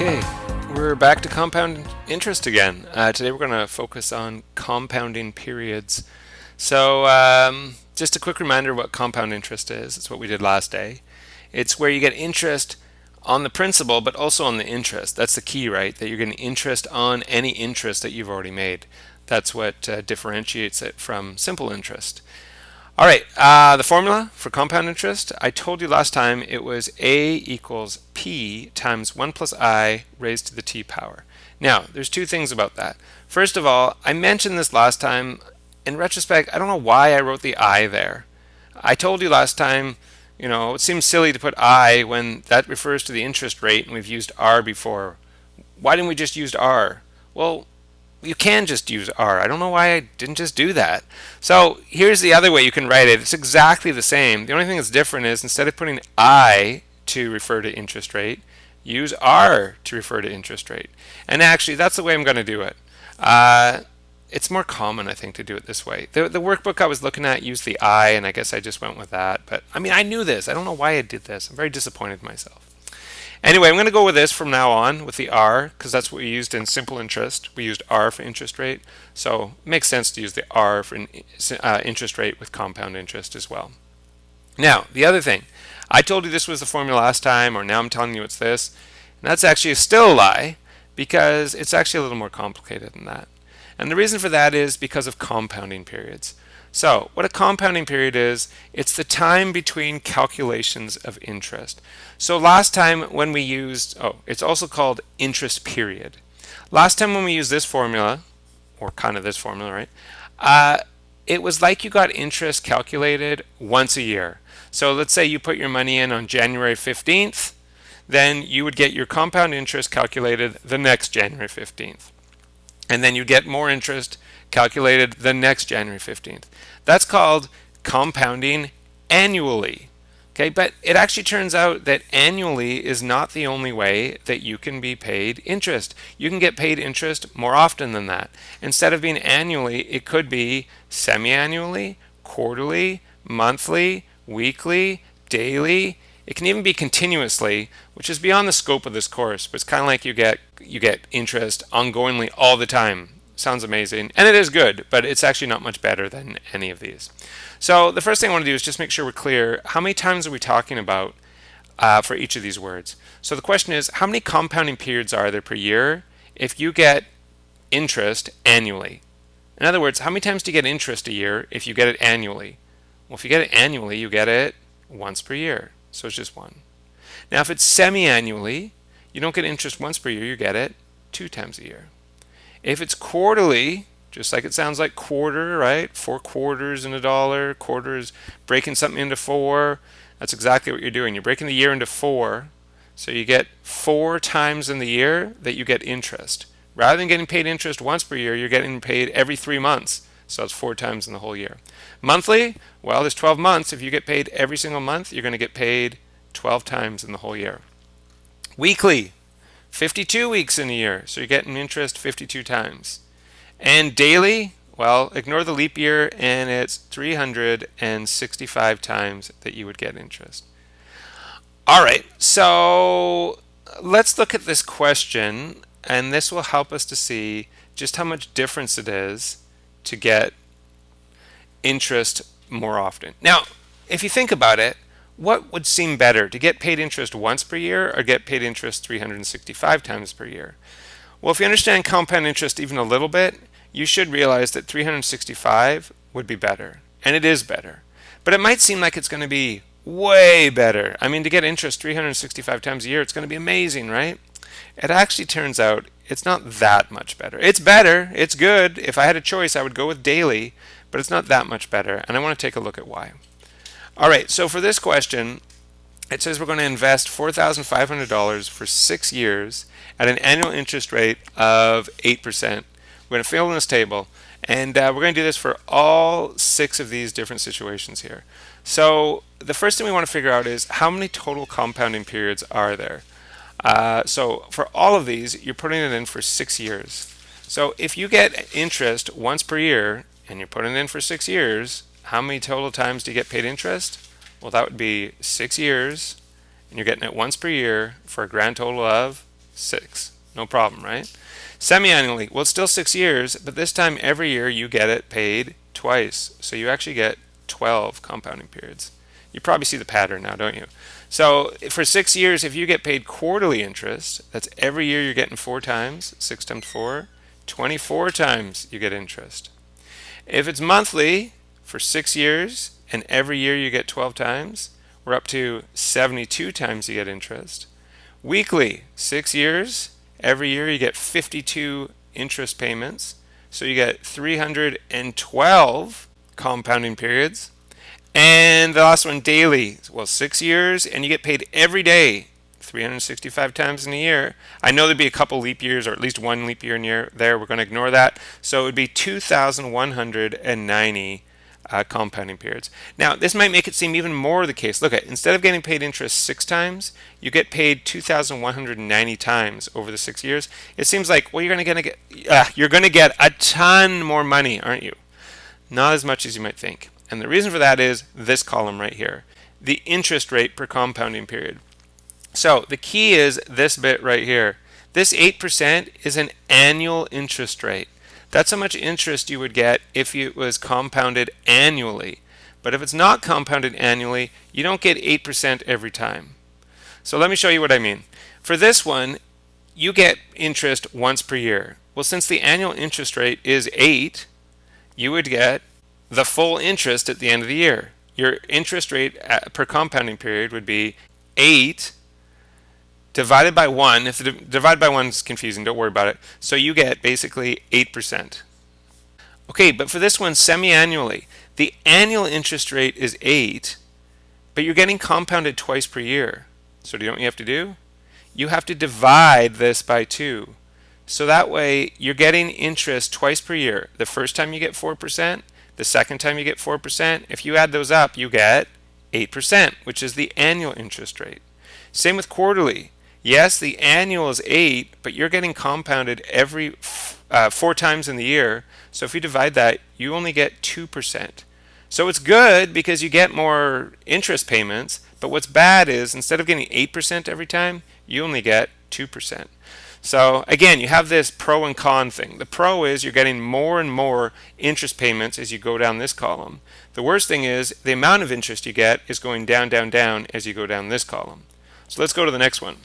Okay, we're back to compound interest again. Today we're going to focus on compounding periods. Just a quick reminder what compound interest is. It's what we did last day. It's where you get interest on the principal, but also on the interest. That's the key, right? That you're getting interest on any interest that you've already made. That's what differentiates it from simple interest. All right, the formula for compound interest, I told you last time it was A equals P times 1 plus I raised to the T power. Now, there's two things about that. First of all, I mentioned this last time. In retrospect, I don't know why I wrote the I there. I told you last time, it seems silly to put I when that refers to the interest rate and we've used R before. Why didn't we just use R? Well, you can just use R. I don't know why I didn't just do that. So here's the other way you can write it. It's exactly the same. The only thing that's different is instead of putting I to refer to interest rate, use R to refer to interest rate. And actually, that's the way I'm going to do it. It's more common, I think, to do it this way. The workbook I was looking at used the I, and I guess I just went with that. But I mean, I knew this. I don't know why I did this. I'm very disappointed in myself. Anyway, I'm going to go with this from now on with the R because that's what we used in simple interest. We used R for interest rate. So it makes sense to use the R for interest rate with compound interest as well. Now, the other thing, I told you this was the formula last time, or now I'm telling you it's this. And that's actually still a lie because it's actually a little more complicated than that. And the reason for that is because of compounding periods. So what a compounding period is, it's the time between calculations of interest. So last time when we used, it's also called interest period. Last time when we used this formula, or kind of this formula, right? It was like you got interest calculated once a year. So let's say you put your money in on January 15th, then you would get your compound interest calculated the next January 15th. And then you get more interest calculated the next January 15th. That's called compounding annually. Okay, but it actually turns out that annually is not the only way that you can be paid interest. You can get paid interest more often than that. Instead of being annually, it could be semi-annually, quarterly, monthly, weekly, daily. It can even be continuously, which is beyond the scope of this course, but it's kind of like you get interest ongoingly all the time. Sounds amazing, and it is good, but it's actually not much better than any of these. So the first thing I want to do is just make sure we're clear. How many times are we talking about for each of these words? So the question is, how many compounding periods are there per year if you get interest annually? In other words, how many times do you get interest a year if you get it annually? Well, if you get it annually, you get it once per year. So it's just one. Now, if it's semi-annually, you don't get interest once per year, you get it 2 times a year. If it's quarterly, just like it sounds like quarter, right? 4 quarters in a dollar, quarters breaking something into 4. That's exactly what you're doing. You're breaking the year into 4. So you get 4 times in the year that you get interest. Rather than getting paid interest once per year, you're getting paid every 3 months. So it's 4 times in the whole year. Monthly, well, there's 12 months. If you get paid every single month, you're going to get paid 12 times in the whole year. Weekly, 52 weeks in a year, so you're getting interest 52 times. And daily, well, ignore the leap year, and it's 365 times that you would get interest. All right, so let's look at this question, and this will help us to see just how much difference it is to get interest more often. Now, if you think about it, what would seem better, to get paid interest once per year or get paid interest 365 times per year? Well, if you understand compound interest even a little bit, you should realize that 365 would be better, and it is better. But it might seem like it's going to be way better. I mean, to get interest 365 times a year, it's going to be amazing, right? It actually turns out it's not that much better. It's better, it's good. If I had a choice, I would go with daily, but it's not that much better, and I want to take a look at why. All right, so for this question, it says we're going to invest $4,500 for 6 years at an annual interest rate of 8%. We're going to fill in this table, and we're going to do this for all 6 of these different situations here. So the first thing we want to figure out is how many total compounding periods are there? So for all of these, you're putting it in for 6 years. So if you get interest once per year, and you're putting it in for 6 years, how many total times do you get paid interest? Well, that would be 6 years, and you're getting it once per year for a grand total of 6. No problem, right? Semi-annually, well, it's still 6 years, but this time every year you get it paid twice. So you actually get 12 compounding periods. You probably see the pattern now, don't you? So for 6 years, if you get paid quarterly interest, that's every year you're getting 4 times, 6 times 4, 24 times you get interest. If it's monthly for 6 years and every year you get 12 times, we're up to 72 times you get interest. Weekly, 6 years, every year you get 52 interest payments. So you get 312 compounding periods. And the last one, daily, well, 6 years, and you get paid every day, 365 times in a year. I know there'd be a couple leap years, or at least one leap year in there. We're going to ignore that. So it would be 2,190 compounding periods. Now, this might make it seem even more the case. Look at, instead of getting paid interest 6 times, you get paid 2,190 times over the 6 years. It seems like, well, you're going to get a ton more money, aren't you? Not as much as you might think. And the reason for that is this column right here, the interest rate per compounding period. So the key is this bit right here. This 8% is an annual interest rate. That's how much interest you would get if it was compounded annually. But if it's not compounded annually, you don't get 8% every time. So let me show you what I mean. For this one, you get interest once per year. Well, since the annual interest rate is 8, you would get the full interest at the end of the year. Your interest rate per compounding period would be 8 divided by 1. If the divided by 1 is confusing, don't worry about it. So you get basically 8%. Okay, but for this one, semi-annually, the annual interest rate is 8, but you're getting compounded twice per year. So do you know what you have to do? You have to divide this by 2. So that way, you're getting interest twice per year. The first time you get 4%, the second time you get 4%. If you add those up, you get 8%, which is the annual interest rate. Same with quarterly. Yes, the annual is 8, but you're getting compounded every 4 times in the year. So if you divide that, you only get 2%. So it's good because you get more interest payments, but what's bad is instead of getting 8% every time, you only get 2%. So again, you have this pro and con thing. The pro is you're getting more and more interest payments as you go down this column. The worst thing is the amount of interest you get is going down, down, down as you go down this column. So let's go to the next one.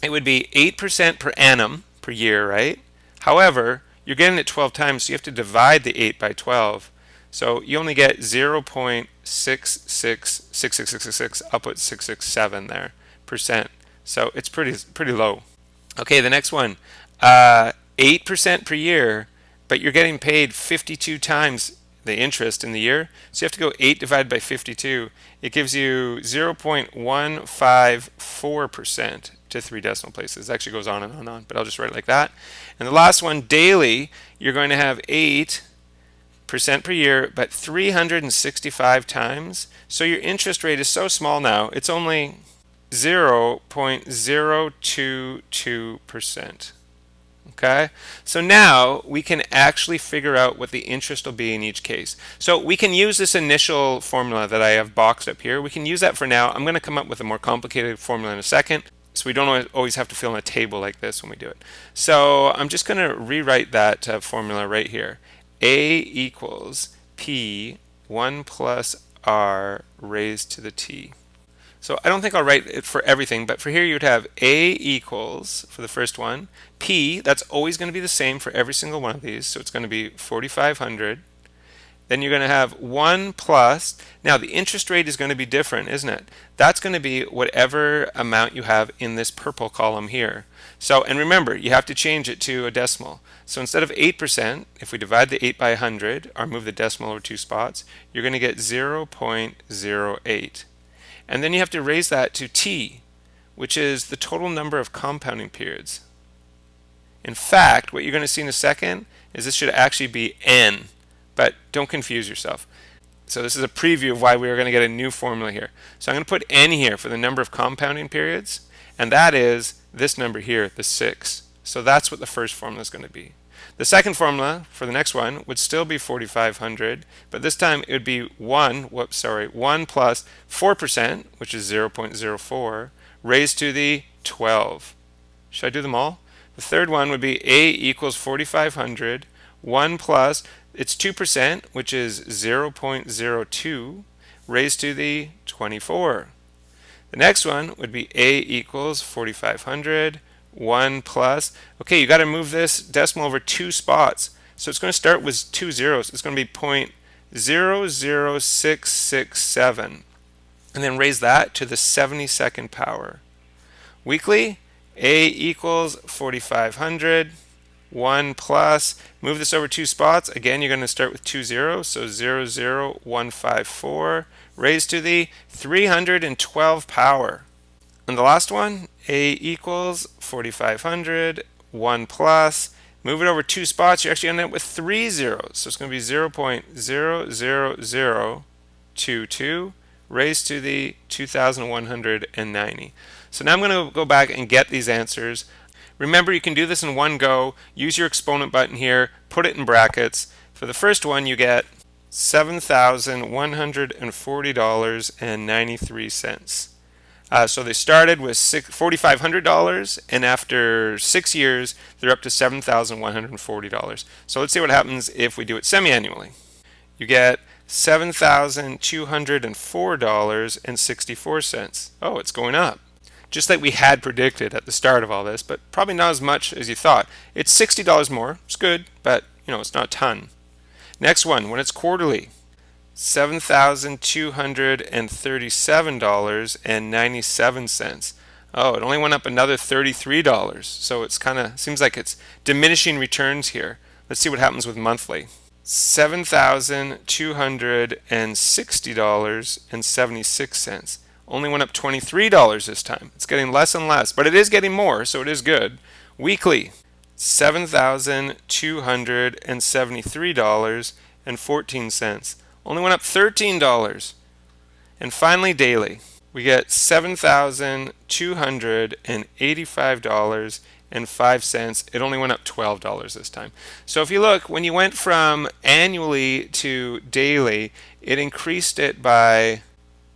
It would be 8% per annum per year, right? However, you're getting it 12 times, so you have to divide the 8 by 12. So you only get 0.666666 upwards 667 there percent. So it's pretty low. Okay, the next one, 8% per year, but you're getting paid 52 times the interest in the year. So you have to go 8 divided by 52. It gives you 0.154% to 3 decimal places. It actually goes on and on and on, but I'll just write it like that. And the last one, daily, you're going to have 8% per year, but 365 times. So your interest rate is so small now, it's only 0.022%. Okay, so now we can actually figure out what the interest will be in each case. So we can use this initial formula that I have boxed up here. We can use that for now. I'm going to come up with a more complicated formula in a second, so we don't always have to fill in a table like this when we do it. So I'm just going to rewrite that formula right here. A equals P 1 plus R raised to the T. So I don't think I'll write it for everything, but for here you'd have A equals, for the first one, P, that's always going to be the same for every single one of these, so it's going to be 4,500. Then you're going to have 1 plus, now the interest rate is going to be different, isn't it? That's going to be whatever amount you have in this purple column here. So, and remember, you have to change it to a decimal. So instead of 8%, if we divide the 8 by 100, or move the decimal over 2 spots, you're going to get 0.08. And then you have to raise that to T, which is the total number of compounding periods. In fact, what you're going to see in a second is this should actually be N, but don't confuse yourself. So this is a preview of why we are going to get a new formula here. So I'm going to put N here for the number of compounding periods, and that is this number here, the 6. So that's what the first formula is going to be. The second formula for the next one would still be 4,500, but this time it would be 1 plus 4%, which is 0.04, raised to the 12. Should I do them all? The third one would be A equals 4,500. 1 plus, it's 2%, which is 0.02 raised to the 24. The next one would be A equals 4,500. 1 plus, okay, you got to move this decimal over 2 spots. So it's going to start with 2 zeros. It's going to be 0.00667. And then raise that to the 72nd power. Weekly, A equals 4,500. 1 plus, move this over 2 spots. Again, you're going to start with 2 zeros, so 00154 raised to the 312 power. And the last one, A equals 4,500. 1 plus, move it over 2 spots. You actually end up with 3 zeros, so it's going to be 0.00022 raised to the 2,190. So now I'm going to go back and get these answers. Remember, you can do this in one go. Use your exponent button here, put it in brackets. For the first one, you get $7,140.93. So they started with $4,500, and after 6 years, they're up to $7,140. So let's see what happens if we do it semi-annually. You get $7,204.64. Oh, it's going up. Just like we had predicted at the start of all this, but probably not as much as you thought. It's $60 more. It's good, but it's not a ton. Next one, when it's quarterly, $7,237.97. Oh, it only went up another $33. So it's kind of seems like it's diminishing returns here. Let's see what happens with monthly. $7,260.76. Only went up $23 this time. It's getting less and less, but it is getting more, so it is good. Weekly, $7,273.14. Only went up $13. And finally, daily, we get $7,285.05. It only went up $12 this time. So if you look, when you went from annually to daily, it increased it by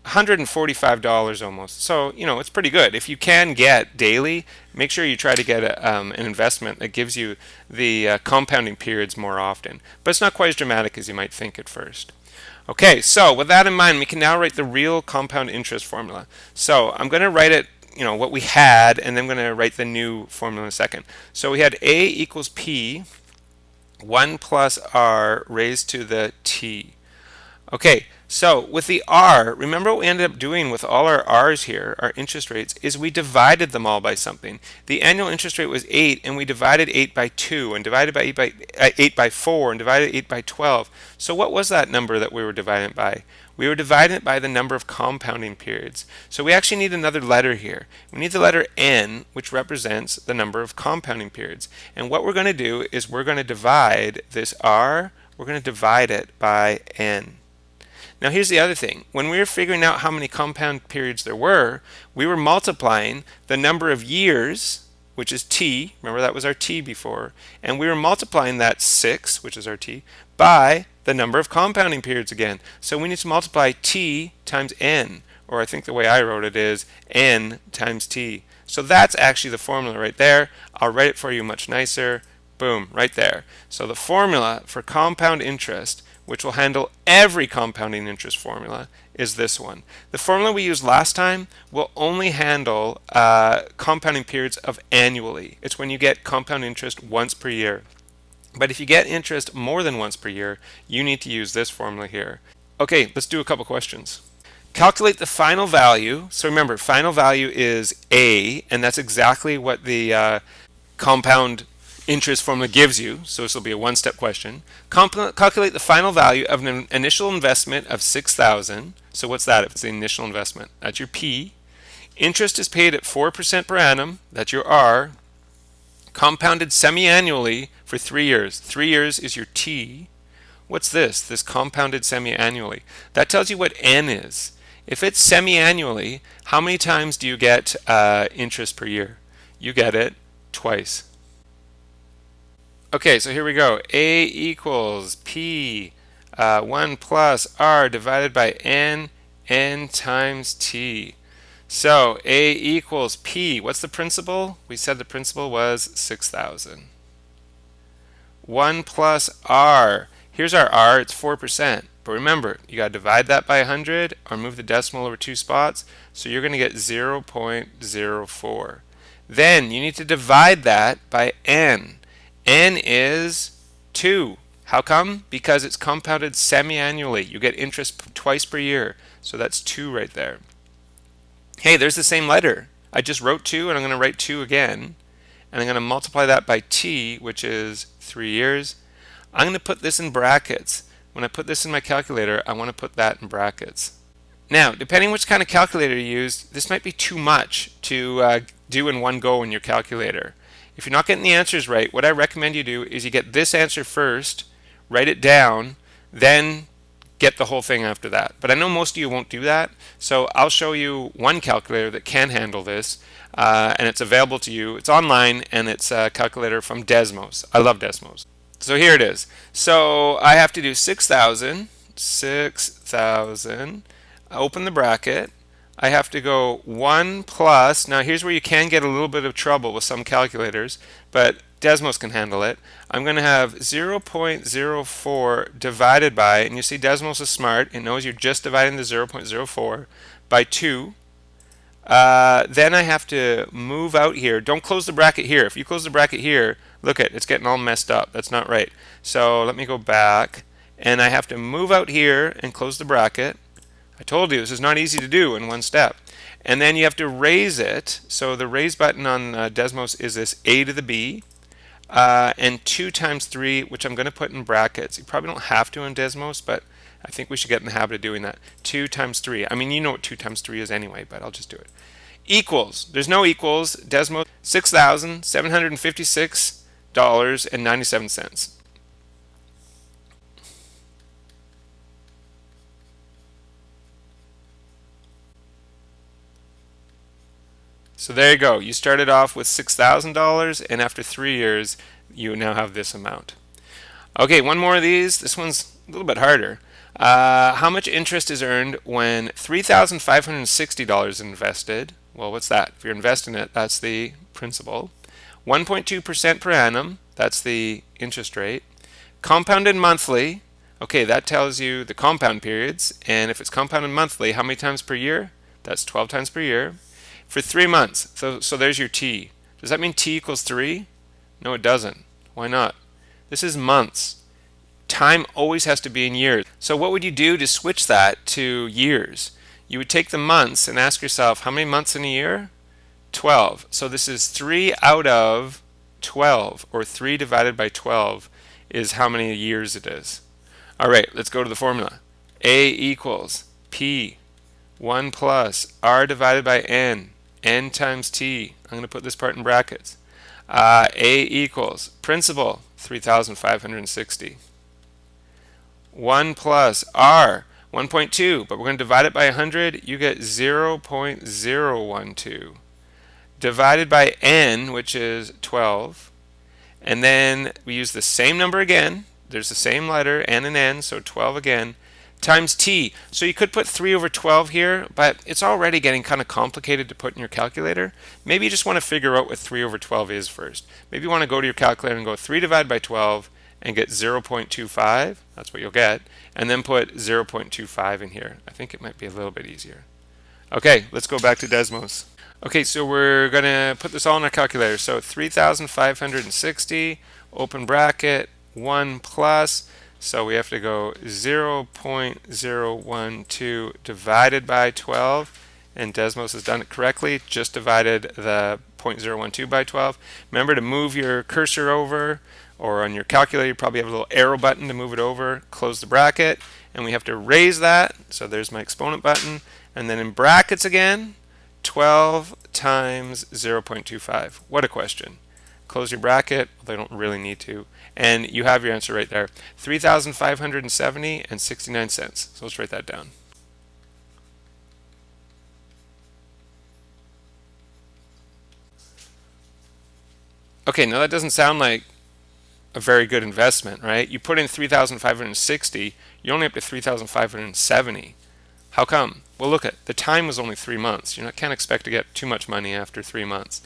$145 almost. So, it's pretty good. If you can get daily, make sure you try to get an investment that gives you the compounding periods more often. But it's not quite as dramatic as you might think at first. Okay, so with that in mind, we can now write the real compound interest formula. So I'm going to write it, what we had, and then I'm going to write the new formula in a second. So we had A equals P, 1 plus R raised to the T. Okay, so with the R, remember what we ended up doing with all our R's here, our interest rates, is we divided them all by something. The annual interest rate was 8, and we divided 8 by 2, and divided by 8 by 4, and divided 8 by 12. So what was that number that we were dividing it by? We were dividing it by the number of compounding periods. So we actually need another letter here. We need the letter N, which represents the number of compounding periods. And what we're going to do is we're going to divide this R, we're going to divide it by N. Now here's the other thing. When we were figuring out how many compound periods there were, we were multiplying the number of years, which is T, remember that was our T before, and we were multiplying that 6, which is our T, by the number of compounding periods again. So we need to multiply T times N, or I think the way I wrote it is N times T. So that's actually the formula right there. I'll write it for you much nicer. Boom, right there. So the formula for compound interest, which will handle every compounding interest formula, is this one. The formula we used last time will only handle compounding periods of annually. It's when you get compound interest once per year. But if you get interest more than once per year, you need to use this formula here. Okay, let's do a couple questions. Calculate the final value. So remember, final value is A, and that's exactly what the compound interest formula gives you, so this will be a one-step question. Calculate the final value of an initial investment of $6,000. So what's that if it's the initial investment? That's your P. Interest is paid at 4% per annum. That's your R. Compounded semi-annually for 3 years. 3 years is your T. What's this? This compounded semi-annually. That tells you what N is. If it's semi-annually, how many times do you get interest per year? You get it twice. Okay, so here we go. A equals P 1 plus R divided by N times T. So A equals P. What's the principal? We said the principal was 6,000. 1 plus R. Here's our R, it's 4%. But remember, you got to divide that by 100 or move the decimal over 2 spots. So you're going to get 0.04. Then you need to divide that by N. N is 2. How come? Because it's compounded semi-annually. You get interest twice per year. So that's 2 right there. Hey, there's the same letter. I just wrote 2 and I'm going to write 2 again. And I'm going to multiply that by T, which is 3 years. I'm going to put this in brackets. When I put this in my calculator, I want to put that in brackets. Now, depending which kind of calculator you use, this might be too much to do in one go in your calculator. If you're not getting the answers right, what I recommend you do is you get this answer first, write it down, then get the whole thing after that. But I know most of you won't do that, so I'll show you one calculator that can handle this, and it's available to you. It's online, and it's a calculator from Desmos. I love Desmos. So here it is. So I have to do 6,000, open the bracket. I have to go 1 plus, now here's where you can get a little bit of trouble with some calculators, but Desmos can handle it. I'm going to have 0.04 divided by, and you see Desmos is smart, it knows you're just dividing the 0.04 by 2. Then I have to move out here. Don't close the bracket here. If you close the bracket here, look at it's getting all messed up. That's not right. So let me go back, and I have to move out here and close the bracket. I told you this is not easy to do in one step. And then you have to raise it. So the raise button on Desmos is this A to the B. And 2 times 3, which I'm going to put in brackets. You probably don't have to in Desmos, but I think we should get in the habit of doing that. 2 times 3. I mean, you know what 2 times 3 is anyway, but I'll just do it. Equals. There's no equals. Desmos, $6,756.97. So there you go. You started off with $6,000, and after 3 years, you now have this amount. Okay, one more of these. This one's a little bit harder. How much interest is earned when $3,560 invested? Well, what's that? If you're investing it, that's the principal. 1.2% per annum, that's the interest rate. Compounded monthly, okay, that tells you the compound periods. And if it's compounded monthly, how many times per year? That's 12 times per year. For 3 months, so there's your T. Does that mean T equals 3? No, it doesn't. Why not? This is months. Time always has to be in years. So what would you do to switch that to years? You would take the months and ask yourself, how many months in a year? 12. So this is 3 out of 12, or 3 divided by 12 is how many years it is. All right, let's go to the formula. A equals P, 1 plus R divided by N, N times T. I'm going to put this part in brackets. A equals principal, 3,560. 1 plus R, 1.2, but we're going to divide it by 100. You get 0.012. Divided by N, which is 12. And then we use the same number again. There's the same letter, N and N, so 12 again, times T. So you could put 3 over 12 here, but it's already getting kind of complicated to put in your calculator. Maybe you just want to figure out what 3 over 12 is first. Maybe you want to go to your calculator and go 3 divided by 12 and get 0.25. That's what you'll get. And then put 0.25 in here. I think it might be a little bit easier. Okay, let's go back to Desmos. Okay, so we're going to put this all in our calculator. So 3,560, open bracket, 1 plus. So we have to go 0.012 divided by 12. And Desmos has done it correctly, just divided the 0.012 by 12. Remember to move your cursor over, or on your calculator you probably have a little arrow button to move it over, close the bracket, and we have to raise that. So there's my exponent button. And then in brackets again, 12 times 0.25. What a question. Close your bracket. They don't really need to. And you have your answer right there. 3,570 and 69 cents. So let's write that down. Okay, now that doesn't sound like a very good investment, right? You put in 3,560, you're only up to 3,570. How come? Well, look at the time was only 3 months. You can't expect to get too much money after 3 months.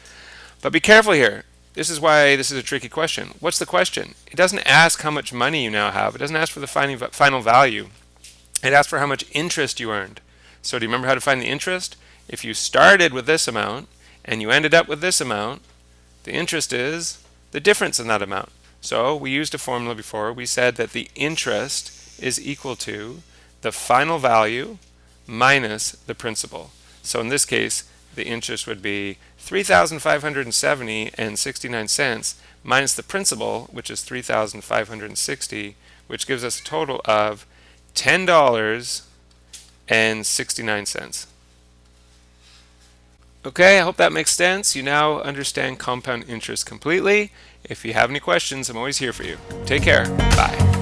But be careful here. This is why this is a tricky question. What's the question? It doesn't ask how much money you now have. It doesn't ask for the final value. It asks for how much interest you earned. So do you remember how to find the interest? If you started with this amount and you ended up with this amount, the interest is the difference in that amount. So we used a formula before. We said that the interest is equal to the final value minus the principal. So in this case, the interest would be 3,570 and 69 cents minus the principal, which is 3,560, which gives us a total of $10.69. Okay, I hope that makes sense. You now understand compound interest completely. If you have any questions, I'm always here for you. Take care. Bye.